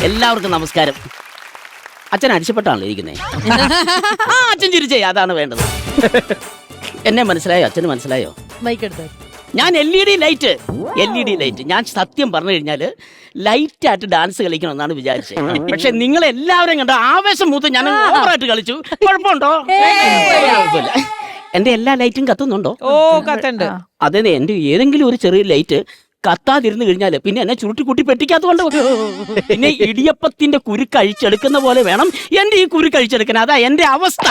എല്ലാവർക്കും നമസ്കാരം. അച്ഛൻ അടിച്ചപ്പെട്ടാണല്ലോ ഇരിക്കുന്നത്. ആ അച്ഛൻ ചിരിച്ചേ, അതാണ് വേണ്ടത്. എന്നെ മനസ്സിലായോ? അച്ഛന് മനസ്സിലായോ? ഞാൻ LED ലൈറ്റ്. ഞാൻ സത്യം പറഞ്ഞു കഴിഞ്ഞാല് ലൈറ്റായിട്ട് ഡാൻസ് കളിക്കണമെന്നാണ് വിചാരിച്ചത്. പക്ഷെ നിങ്ങൾ എല്ലാവരും കണ്ട ആവേശം മൂത്ത് ഞാൻ ഓവറായിട്ട് കളിച്ചു. കുഴപ്പമുണ്ടോ? കുഴപ്പമില്ല. എന്റെ എല്ലാ ലൈറ്റും കത്തുന്നുണ്ടോ? ഓ കത്തുണ്ട്. അതെ, എന്റെ ഏതെങ്കിലും ഒരു ചെറിയ ലൈറ്റ് കത്താതിരുന്നു കഴിഞ്ഞാല് പിന്നെ എന്നെ ചുരുട്ടിക്കുട്ടി പെട്ടിക്കാത്തതുകൊണ്ട് പിന്നെ ഇടിയപ്പത്തിന്റെ കുരുക്ക് അഴിച്ചെടുക്കുന്ന പോലെ വേണം എന്റെ ഈ കുരുക്ക് അഴിച്ചെടുക്കാൻ. അതാ എന്റെ അവസ്ഥ.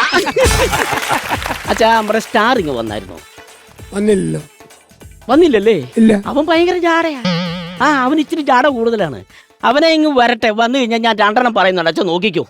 അച്ഛാ, നമ്മുടെ സ്റ്റാർ ഇങ്ങ് വന്നായിരുന്നോ? വന്നില്ലല്ലേ? അവൻ ഭയങ്കര ജാടയാ. അവൻ ഇച്ചിരി ജാട കൂടുതലാണ്. അവനെ ഇങ്ങ് വരട്ടെ. വന്നു കഴിഞ്ഞാൽ ഞാൻ രണ്ടെണ്ണം പറയുന്നുണ്ട്. അച്ഛൻ നോക്കിക്കോ.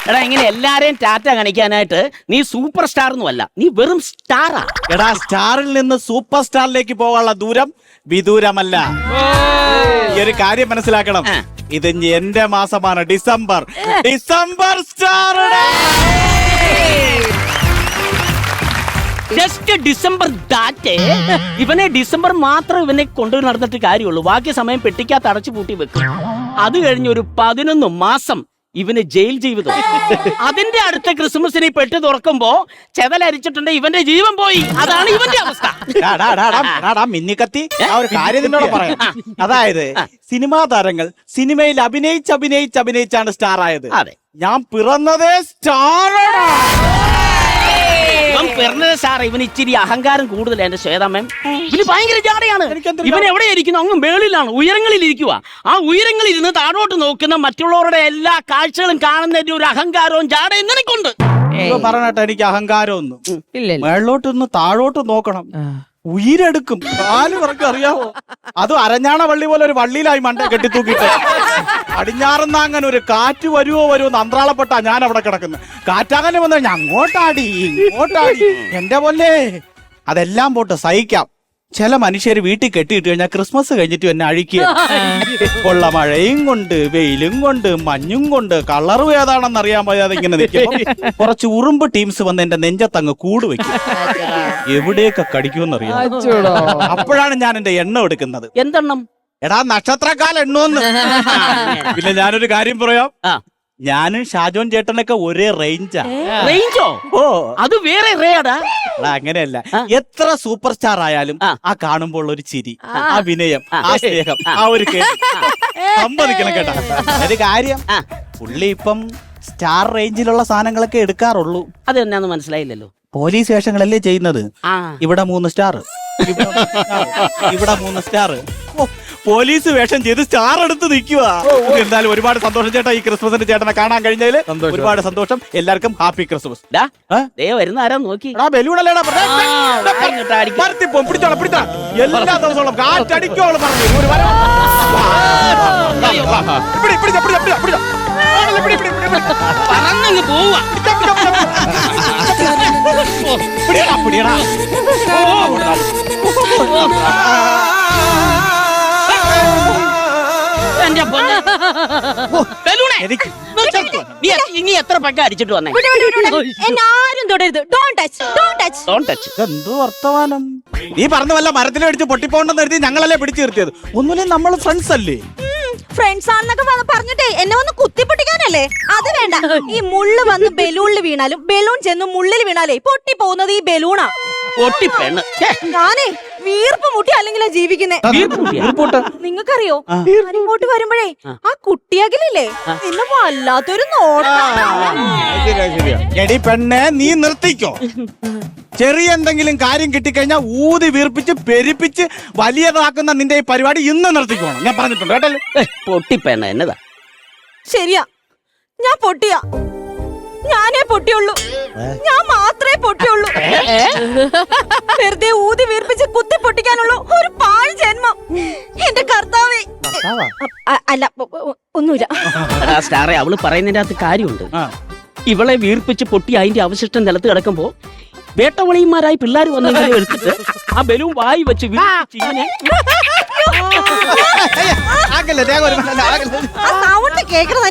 എടാ, ഇങ്ങനെ എല്ലാരെയും ടാറ്റ കാണിക്കാനായിട്ട് നീ സൂപ്പർ സ്റ്റാർ ഒന്നും അല്ല, നീ വെറും സ്റ്റാറാ. എടാ, സ്റ്റാറിൽ നിന്ന് സൂപ്പർ സ്റ്റാറിലേക്ക് പോകാനുള്ള ദൂരം വിദൂരമല്ല. ഈ ഒരു കാര്യം മനസ്സിലാക്കണം. ഇത് എന്റെ മാസമാണ്, December star. Just December that. ഇവനെ ഡിസംബർ മാത്രം ഇവനെ കൊണ്ടുപോയി നടന്നിട്ട് കാര്യമുള്ളൂ. ബാക്കി സമയം പെട്ടിക്കകത്ത് അടച്ചു പൂട്ടി വെക്കും. അത് കഴിഞ്ഞ് ഒരു 11 മാസം ഇവന് ജയിൽ ജീവിതം. അതിന്റെ അടുത്ത ക്രിസ്മസിന് പെട്ട് തുറക്കുമ്പോ ചെതലരിച്ചിട്ടുണ്ട്, ഇവന്റെ ജീവൻ പോയി. അതാണ് ഇവന്റെ അവസ്ഥ. മിന്നിക്കത്തി, ഒരു കാര്യം നിന്നോട് പറയാം. അതായത് സിനിമാ താരങ്ങൾ സിനിമയിൽ അഭിനയിച്ചാണ് സ്റ്റാർ ആയത്. അതെ, ഞാൻ പിറന്നതേ സ്റ്റാറാണ്. ഇവൻ പിറന്നത് സാർ, ഇവന് ഇച്ചിരി അഹങ്കാരം കൂടുതൽ. എന്റെ ശ്വേതമ്മൻ ഇവന് ഭയങ്കര ജാടയാണ്. ഇവൻ എവിടെയായിരിക്കുന്നു? അങ്ങ് മേളിലാണ്, ഉയരങ്ങളിൽ ഇരിക്കുക. ആ ഉയരങ്ങളിൽ ഇരുന്ന് താഴോട്ട് നോക്കുന്ന മറ്റുള്ളവരുടെ എല്ലാ കാഴ്ചകളും കാണുന്നതിന്റെ ഒരു അഹങ്കാരവും ജാടയും നിനക്കുണ്ട്. പറഞ്ഞിട്ട് എനിക്ക് അഹങ്കാരമൊന്നും. മേളിലോട്ടൊന്ന് താഴോട്ട് നോക്കണം, ഉയരെടുക്കും. കാല് പറക്ക് അറിയാവോ? അതും അരഞ്ഞാണ വള്ളി പോലെ ഒരു വള്ളിയിലായി മണ്ട കെട്ടിത്തൂക്കിട്ട് അടിഞ്ഞാറുന്ന അങ്ങനെ ഒരു കാറ്റ് വരുവോ അന്ത്രാളപ്പെട്ടാ ഞാൻ അവിടെ കിടക്കുന്നു. കാറ്റങ്ങനെ വന്ന ഞാൻ അങ്ങോട്ടാടി ഇങ്ങോട്ടാടി. എന്റെ പോലെ അതെല്ലാം പോട്ട് സഹിക്കാം. ചില മനുഷ്യര് വീട്ടിൽ കെട്ടിയിട്ട് കഴിഞ്ഞാൽ ക്രിസ്മസ് കഴിഞ്ഞിട്ട് എന്നെ അഴിക്കുക. കൊള്ള മഴയും കൊണ്ട്, വെയിലും കൊണ്ട്, മഞ്ഞും കൊണ്ട്, കളറും ഏതാണെന്ന് അറിയാൻ പോയാതെ ഇങ്ങനെ നിൽക്കും. കുറച്ച് ഉറുമ്പ് ടീംസ് വന്ന് എന്റെ നെഞ്ചത്തങ്ങ് കൂട് വെക്കും. എവിടെയൊക്കെ കടിക്കുമെന്നറിയാം. അപ്പോഴാണ് ഞാൻ എന്റെ എണ്ണം എടുക്കുന്നത്. എന്തെണ്ണം? എടാ, നക്ഷത്രക്കാല എണ്ണോന്ന്. പിന്നെ ഞാനൊരു കാര്യം പറയാം. ഞാനും ഷാജോൻ ചേട്ടനൊക്കെ ഒരേ റേഞ്ചാ. റേഞ്ചോ? ഓ, അത് വേറെ റേഡാ. അങ്ങനെയല്ല, എത്ര സൂപ്പർ സ്റ്റാർ ആയാലും ആ കാണുമ്പോൾ ഒരു ചിരി, ആ വിനയം, ആ സ്നേഹം, ആ ഒരു സമ്മതിക്കണം കേട്ടാ. ഒരു കാര്യം, പുള്ളി ഇപ്പം സ്റ്റാർ റേഞ്ചിലുള്ള സാധനങ്ങളൊക്കെ എടുക്കാറുള്ളൂ. അത് എന്നാന്ന് മനസ്സിലായില്ലല്ലോ. പോലീസ് വേഷങ്ങളല്ലേ ചെയ്യുന്നത്. ഇവിടെ 3 സ്റ്റാർ, ഇവിടെ 3 സ്റ്റാർ. പോലീസ് വേഷം ചെയ്ത് സ്റ്റാർ എടുത്ത് നിൽക്കുക. എന്തായാലും ഒരുപാട് സന്തോഷം ചേട്ടാ, ഈ ക്രിസ്മസിന്റെ ചേട്ടനെ കാണാൻ കഴിഞ്ഞതിൽ ഒരുപാട് സന്തോഷം. എല്ലാവർക്കും ഹാപ്പി ക്രിസ്മസ്. വരുന്ന ആരാ നോക്കി? ബലൂണല്ലേടാ പിടിച്ചോളാം. എല്ലാ ദിവസവും കാറ്റടിക്കോളം പറഞ്ഞു. ഇനി എത്ര പക്ക അടിച്ചിട്ട് വന്നേ? എന്തോ വർത്തമാനം നീ പറഞ്ഞ വല്ല മരത്തിലടിച്ച് പൊട്ടിപ്പോണ്ടെന്ന് എഴുതി ഞങ്ങളല്ലേ പിടിച്ചു നിർത്തിയത്. ഒന്നുമില്ല, നമ്മൾ ഫ്രണ്ട്സ് അല്ലേ? ഫ്രണ്ട്സ് ആണെന്നൊക്കെ പറഞ്ഞിട്ടേ എന്നെ വന്ന് കുത്തിപ്പൊട്ടിക്കാനല്ലേ? അത് വേണ്ട. ഈ മുള്ള് വന്ന് ബലൂണിൽ വീണാലും ബലൂൺ ചെന്ന് മുള്ളിൽ വീണാലേ പൊട്ടി പോകുന്നത് ഈ ബലൂണാ. ഞാനേ വീർപ്പ് മുട്ടി അല്ലെങ്കിലാ ജീവിക്കുന്നേ. നിങ്ങൾക്കറിയോ, ഇങ്ങോട്ട് വരുമ്പോഴേ ആ കുട്ടിയകലില്ലേ എന്നെ വല്ലാത്തൊരു നോട്ടം. എടി പെണ്ണെ, നീ നിർത്തിക്കോ. ചെറിയ എന്തെങ്കിലും കാര്യം കിട്ടിക്കഴിഞ്ഞാൽ ഊതി വീർപ്പിച്ച് പെരിപ്പിച്ച് വലിയതാക്കുന്ന നിന്റെ ഈ പരിപാടി ഇന്ന് നിർത്തിക്കോണം. ഞാൻ പറഞ്ഞിട്ടുണ്ട് കേട്ടല്ലോ. പൊട്ടിപ്പെണ്ണ എന്നതാ? ശരിയാ, ഞാൻ പൊട്ടിയാ. ഞാനേ പൊട്ടിയുള്ളൂ. ഞാൻ മാത്രമേ പൊട്ടിയുള്ളൂ. വെറുതെ ഊതി വീർപ്പിച്ച് കുത്തി പൊട്ടിക്കാനുള്ള ഒരു പാഴ് ജന്മം. എന്റെ കർത്താവേ. അല്ല, ഒന്നുമില്ല. സ്റ്റാറെ, അവള് പറയുന്നതിന്റെ അകത്ത് കാര്യമുണ്ട്. ഇവളെ വീർപ്പിച്ച് പൊട്ടി അതിന്റെ അവശിഷ്ടം നിലത്ത് കിടക്കുമ്പോ വേട്ടവളിയന്മാരായി പിള്ളേർ വന്നെങ്കിലും എടുത്തിട്ട് ആ ബലൂൺ വായി വെച്ച് വീഴ്ച ഇങ്ങനെ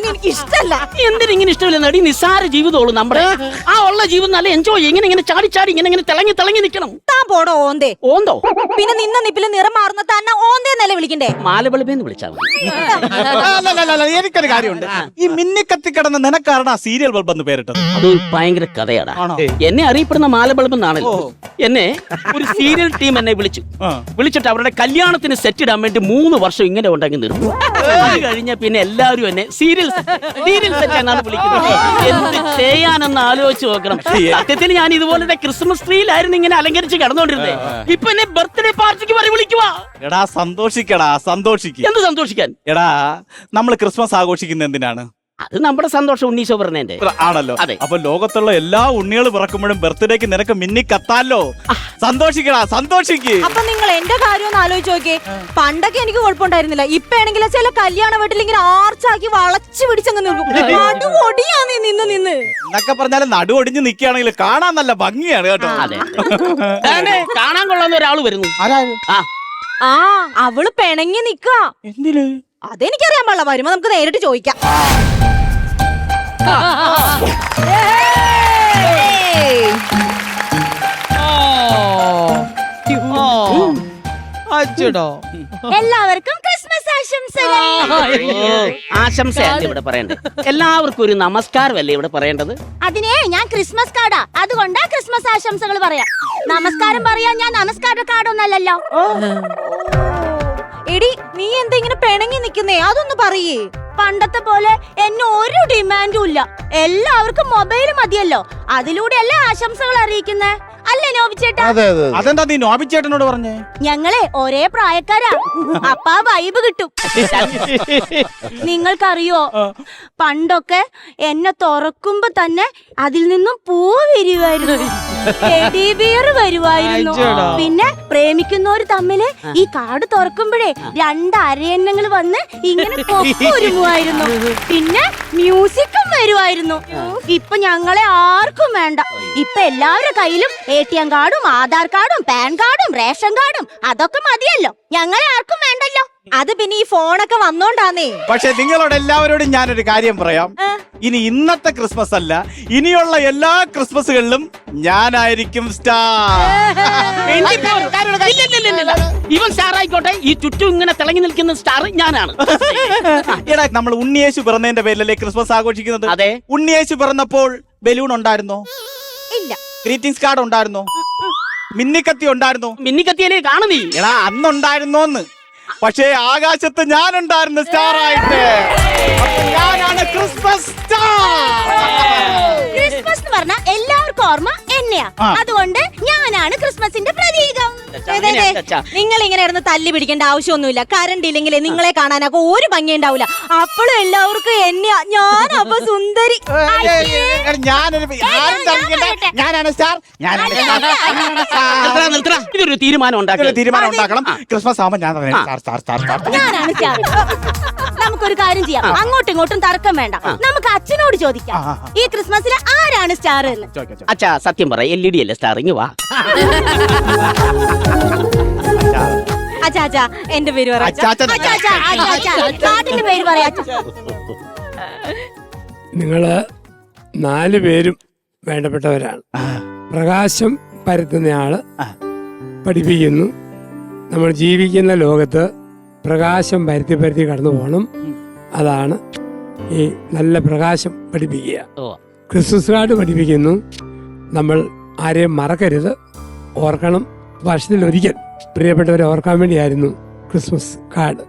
എനിക്ക് ഇഷ്ടല്ല. എന്തിനിങ്ങനെ ഇഷ്ടമില്ല നടി? നിസ്സാര ജീവിതമുള്ളൂ നമ്മുടെ. ആ ഉള്ള ജീവിതം നല്ല എൻജോയ്. ഇങ്ങനെ ചാടി ചാടി ഇങ്ങനെ തിളങ്ങി നിൽക്കണം. താൻ പോടോ ഓന്തേ. ഓന്തോ? പിന്നെ നിന്ന നിപ്പില് നിറം മാറുന്ന തന്നെ ഓന്തേ നില വിളിക്കണ്ടേ? മാലബൾബേന്ന് വിളിച്ചാൽ മതി. എനിക്കൊരു കാര്യമുണ്ട്. ഈ മിന്നിക്കത്തി കിടന്ന് നിനക്കാരണ സീരിയൽ ബൾബ് എന്ന് പേരിട്ടത്? അത് ഭയങ്കര കഥയാടാ. എന്നെ അറിയപ്പെടുന്ന മാലബൾബ് എന്നാണല്ലോ. എന്നെ ഒരു സീരിയൽ ടീം എന്നെ വിളിച്ചിട്ട് അവരുടെ കല്യാണത്തിന് സെറ്റ് ഇടാൻ വേണ്ടി 3 വർഷം ഇങ്ങനെ ഉണ്ടെങ്കിൽ നിർത്തും. അത് കഴിഞ്ഞ പിന്നെ എല്ലാവരും എന്നെ സീരിയൽ സെറ്റ് എന്നാണ് വിളിക്കുന്നത്. എന്ത് ചെയ്യാനെന്ന് ആലോചിച്ച് നോക്കണം. സത്യത്തിൽ ഞാൻ ഇതുപോലെ ക്രിസ്മസ് ട്രീയിലായിരുന്നു ഇങ്ങനെ അലങ്കരിച്ച് കിടന്നോണ്ടിരുന്നേ. ഇപ്പൊ എന്നെ ബർത്ത്ഡേ പാർട്ടിക്ക് വരെ വിളിക്കുവാ. എടാ സന്തോഷിക്കടാ, സന്തോഷിക്ക. എന്ത് സന്തോഷിക്കാൻ? എടാ നമ്മൾ ക്രിസ്മസ് ആഘോഷിക്കുന്നത് എന്തിനാണ്? അത് നമ്മുടെ സന്തോഷം. ഉണ്ണീശോ പറഞ്ഞതിന്റെ ആണല്ലോ. അതെ. അപ്പൊ ലോകത്തുള്ള എല്ലാ ഉണ്ണികൾ പിറക്കുമ്പോഴും ബർത്ത്ഡേക്ക് നിനക്ക് മിന്നിക്കത്താലോ. സന്തോഷിക്കടാ, സന്തോഷിക്ക്. അപ്പൊ നിങ്ങൾ എന്റെ കാര്യം ഒന്ന് ആലോചിച്ച് നോക്കിയേ. പണ്ടൊക്കെ എനിക്ക് കുഴപ്പമുണ്ടായിരുന്നില്ല. ഇപ്പൊ ആണെങ്കിൽ ചില കല്യാണ വീട്ടിൽ ഇങ്ങനെ ആർച്ചാക്കി വളച്ചു പിടിച്ചങ്ങ് നിൽക്കും. നടുവൊടിയാന്ന് നിന്ന് എന്നൊക്കെ പറഞ്ഞാലും നടു ഒടിഞ്ഞ് നിക്കുകയാണെങ്കിൽ കാണാൻ നല്ല ഭംഗിയാണ് കേട്ടോ. അതെ. കാണാൻ കൊള്ളാവുന്ന ഒരാള് വരുന്നു. ആ അവള് പിണങ്ങി നിക്ക. എന്തിന്? അതെനിക്കറിയാൻ പാടില്ല. വരുമ്പോ നമുക്ക് നേരിട്ട് ചോദിക്കാം. എല്ലാവർക്കും ക്രിസ്മസ് ആശംസകൾ. ആശംസയല്ല ഇവിടെ പറയേണ്ടത്. എല്ലാവർക്കും ഒരു നമസ്കാരമല്ലേ ഇവിടെ പറയേണ്ടത്? അതിനെ ഞാൻ ക്രിസ്മസ് കാർഡാ, അതുകൊണ്ടാ ക്രിസ്മസ് ആശംസകൾ പറയാം. നമസ്കാരം പറയാൻ ഞാൻ നമസ്കാര കാർഡൊന്നല്ലല്ലോ. എടി നീ എന്താ ഇങ്ങനെ പിണങ്ങി നിക്കുന്നേ? അതൊന്ന് പറയേ. പണ്ടത്തെ പോലെ എന്നെ ഒരു ഡിമാൻഡും ഇല്ല. എല്ലാവർക്കും മൊബൈൽ മതിയല്ലോ. അതിലൂടെയല്ലേ ആശംസകൾ അറിയിക്കുന്നേ? അല്ലേ നോബിച്ചേട്ടാ? അതെന്താ നീ നോബിച്ചേട്ടനോട് പറഞ്ഞേ? ഞങ്ങളെ ഒരേ പ്രായക്കാരാ. അപ്പാ വൈബ് കിട്ടും. നിങ്ങൾക്കറിയോ, പണ്ടൊക്കെ എന്നെ തുറക്കുമ്പോ തന്നെ അതിൽ നിന്നും പൂ വരുവായിരുന്നു, ടെഡി ബിയർ വരുവായിരുന്നു. പിന്നെ പ്രേമിക്കുന്നവര് തമ്മില് ഈ കാർഡ് തുറക്കുമ്പോഴേ 2 അരയന്നങ്ങൾ വന്ന് ഇങ്ങനെ ഒരുങ്ങുമായിരുന്നു. പിന്നെ മ്യൂസിക്കും വരുവായിരുന്നു. ഇപ്പൊ ഞങ്ങളെ ആർക്കും വേണ്ട. ഇപ്പൊ എല്ലാവരുടെ കയ്യിലും ATM കാർഡും ആധാർ കാർഡും പാൻ കാർഡും റേഷൻ കാർഡും അതൊക്കെ മതിയല്ലോ. ഞങ്ങളെ ആർക്കും വേണ്ടല്ലോ. അത് പിന്നെ ഈ ഫോണൊക്കെ വന്നോണ്ടാന്നേ. പക്ഷെ നിങ്ങളോട് എല്ലാവരോടും ഞാനൊരു കാര്യം പറയാം. ഇനി ഇന്നത്തെ ക്രിസ്മസ് അല്ല, ഇനിയുള്ള എല്ലാ ക്രിസ്മസുകളിലും ഞാനായിരിക്കും സ്റ്റാർ. ഇവൻ സ്റ്റാർ ആയിക്കോട്ടെ, ഈ ചുറ്റും ഇങ്ങനെ തിളങ്ങി നിൽക്കുന്ന സ്റ്റാർ ഞാനാണ്. എടാ, നമ്മൾ ഉണ്ണിയേശു പിറന്നതിന്റെ പേരിലല്ലേ ക്രിസ്മസ് ആഘോഷിക്കുന്നത്? അതെ. ഉണ്ണിയേശു പിറന്നപ്പോൾ ബലൂൺ ഉണ്ടായിരുന്നോ? ഇല്ല. ഗ്രീറ്റിംഗ്സ് കാർഡ് ഉണ്ടായിരുന്നോ? മിന്നിക്കത്തി ഉണ്ടായിരുന്നോ? മിന്നിക്കത്തിയല്ലേ കാണുന്നീ? എടാ, അന്നുണ്ടായിരുന്നോന്ന്. പക്ഷേ ആകാശത്ത് ഞാനുണ്ടായിരുന്നു സ്റ്റാർ ആയിട്ട്. ഞാനാണ് ക്രിസ്മസ് സ്റ്റാർ. ക്രിസ്മസ് എന്ന് പറഞ്ഞാൽ എല്ലാവർക്കും ഓർമ്മ എന്നെയാ. അതുകൊണ്ട് ഞാനാണ് ക്രിസ്മസിന്റെ പ്രതീകം. നിങ്ങൾ ഇങ്ങനെ ഇരുന്ന് തല്ലി പിടിക്കേണ്ട ആവശ്യമൊന്നുമില്ല. കറണ്ട് ഇല്ലെങ്കിലേ നിങ്ങളെ കാണാനൊക്കെ ഒരു ഭംഗി ഉണ്ടാവില്ല. അപ്പോഴും എല്ലാവർക്കും എന്നെയാ. ഞാനപ്പൊ സുന്ദരി. ഞാനാണ് സ്റ്റാർ. ഇതൊരു തീരുമാനം ഉണ്ടാക്കണം. ക്രിസ്മസ് ആവുമ്പോ ഞാനാണ് സ്റ്റാർ. നമുക്കൊരു കാര്യം ചെയ്യാം. അങ്ങോട്ടും ഇങ്ങോട്ടും തർക്കം വേണ്ട. നമുക്ക് അച്ഛനോട് ചോദിക്കാം, ഈ ക്രിസ്മസിൽ ആരാണ് സ്റ്റാർ എന്ന്. അച്ഛാ സത്യം പറ, LED അല്ലേ സ്റ്റാർ? ഇങ്ങ് വാ. അച്ഛാ എന്റെ പേര് പറയാ. പേര് പറയാ. നിങ്ങള് 4 പേരും വേണ്ടപ്പെട്ടവരാണ്. പ്രകാശം പരത്തുന്നയാള് പഠിപ്പിക്കുന്നു. നമ്മൾ ജീവിക്കുന്ന ലോകത്ത് പ്രകാശം പരത്തി കടന്നു പോകണം. അതാണ് ഈ നല്ല പ്രകാശം പഠിപ്പിക്കുക. ക്രിസ്മസ് കാർഡ് പഠിപ്പിക്കുന്നു. നമ്മൾ ആരെയും മറക്കരുത്, ഓർക്കണം. വർഷത്തിലൊരിക്കൽ പ്രിയപ്പെട്ടവരെ ഓർക്കാൻ വേണ്ടിയായിരുന്നു ക്രിസ്മസ് കാർഡ്.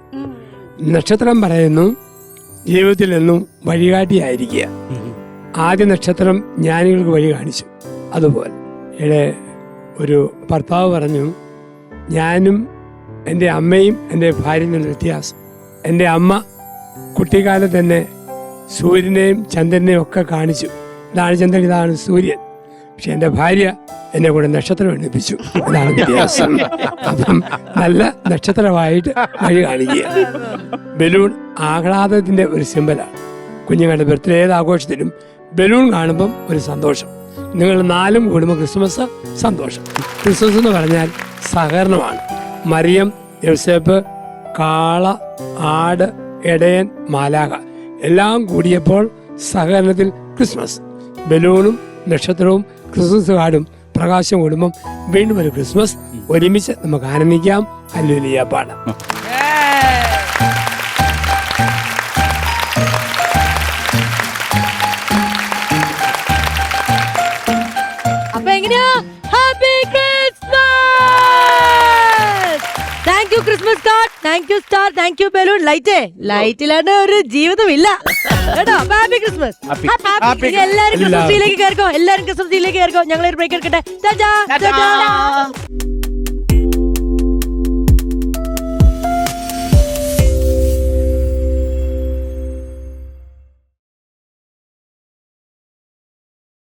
നക്ഷത്രം പറയുന്നു ജീവിതത്തിൽ എന്നും വഴികാട്ടിയായിരിക്കുക. ആദ്യ നക്ഷത്രം ജ്ഞാനികൾക്ക് വഴി കാണിച്ചു. അതുപോലെ ഇവിടെ ഒരു ഭർത്താവ് പറഞ്ഞു, ഞാനും എൻ്റെ അമ്മയും എൻ്റെ ഭാര്യയും തമ്മിൽ വ്യത്യാസം. എൻ്റെ അമ്മ കുട്ടിക്കാലത്ത് തന്നെ സൂര്യനെയും ചന്ദ്രനെയും ഒക്കെ കാണിച്ചു. ഇതാണ് ചന്ദ്രൻ, ഇതാണ് സൂര്യൻ. പക്ഷെ എൻ്റെ ഭാര്യ എന്നെ കൂടെ നക്ഷത്രം എണ്ണിപ്പിച്ചു. അതാണ് വ്യത്യാസം. അപ്പം നല്ല നക്ഷത്രമായിട്ട് വഴി കാണിക്കുക. ബലൂൺ ആഹ്ലാദത്തിന്റെ ഒരു സിമ്പലാണ്. കുഞ്ഞുങ്ങളുടെ ബർത്ത്ഡേ ഏത് ആഘോഷത്തിലും ബലൂൺ കാണുമ്പം ഒരു സന്തോഷം. നിങ്ങൾ 4 കൂടുമ്പോൾ ക്രിസ്മസ് സന്തോഷം. ക്രിസ്മസ് എന്ന് പറഞ്ഞാൽ സഹകരണമാണ്. മറിയം, യോസേപ്പ്, കാള, ആട്, എടയൻ, മാലാഖ എല്ലാം കൂടിയപ്പോൾ സഹകരണത്തിൽ ക്രിസ്മസ്. ബലൂണും നക്ഷത്രവും ക്രിസ്മസ് കാർഡും പ്രകാശം കൂടുമ്പം വീണ്ടും ഒരു ക്രിസ്മസ്. ഒരുമിച്ച് നമുക്ക് ആനന്ദിക്കാം. ഹല്ലേലൂയ പാടാം. അപ്പൊ എങ്ങനെയാ? Happy Christmas! Thank you Christmas card, thank you star, thank you balloon. ലൈറ്റിലാണ് ഒരു ജീവിതമില്ല കേട്ടോ. Happy Christmas. എല്ലാരും ക്രിസ്മസ് ട്രീയിലേക്ക് കയറിക്കോ, എല്ലാരും ക്രിസ്മസ് ട്രീയിലേക്ക് കയറിക്കോ. ഞങ്ങളൊരു ബ്രേക്ക് എടുക്കട്ടെ.